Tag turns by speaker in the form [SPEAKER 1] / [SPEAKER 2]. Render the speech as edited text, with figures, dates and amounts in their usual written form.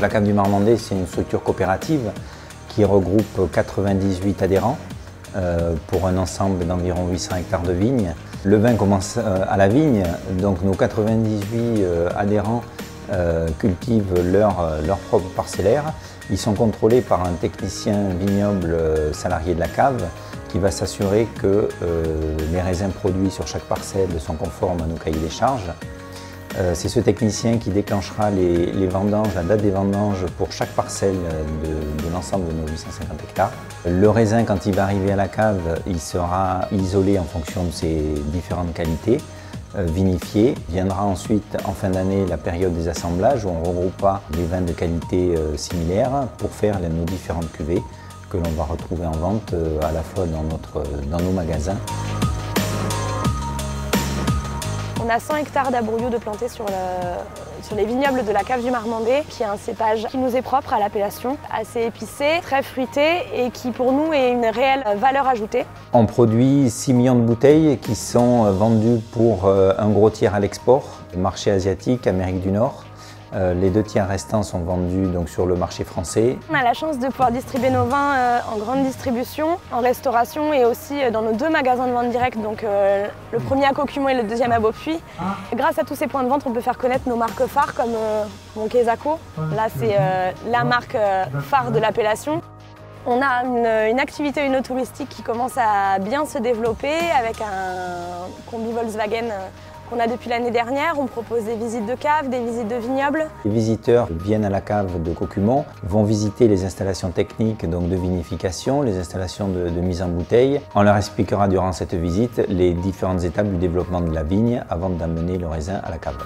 [SPEAKER 1] La cave du Marmandais, c'est une structure coopérative qui regroupe 98 adhérents pour un ensemble d'environ 800 hectares de vignes. Le vin commence à la vigne, donc nos 98 adhérents cultivent leur propre parcellaire. Ils sont contrôlés par un technicien vignoble salarié de la cave qui va s'assurer que les raisins produits sur chaque parcelle sont conformes à nos cahiers des charges. C'est ce technicien qui déclenchera les vendanges, la date des vendanges pour chaque parcelle de l'ensemble de nos 850 hectares. Le raisin, quand il va arriver à la cave, il sera isolé en fonction de ses différentes qualités, vinifié. Viendra ensuite, en fin d'année, la période des assemblages où on regroupera les vins de qualité similaire pour faire nos différentes cuvées que l'on va retrouver en vente à la fois dans nos magasins.
[SPEAKER 2] On a 100 hectares d'abrouilloux de plantés sur les vignobles de la cave du Marmandais, qui est un cépage qui nous est propre à l'appellation, assez épicé, très fruité et qui pour nous est une réelle valeur ajoutée.
[SPEAKER 1] On produit 6 millions de bouteilles qui sont vendues pour un gros tiers à l'export, marché asiatique, Amérique du Nord. Les 2 tiers restants sont vendus donc, sur le marché français.
[SPEAKER 2] On a la chance de pouvoir distribuer nos vins en grande distribution, en restauration et aussi dans nos 2 magasins de vente directe, donc le premier à Cocumont et le deuxième à Beaupuy. Grâce à tous ces points de vente, on peut faire connaître nos marques phares comme Quesaco. Là, c'est la marque phare de l'appellation. On a une activité touristique qui commence à bien se développer avec un combi Volkswagen qu'on a depuis l'année dernière. On propose des visites de cave, des visites de vignobles.
[SPEAKER 1] Les visiteurs viennent à la cave de Cocumont, vont visiter les installations techniques donc de vinification, les installations de mise en bouteille. On leur expliquera durant cette visite les différentes étapes du développement de la vigne avant d'amener le raisin à la cave.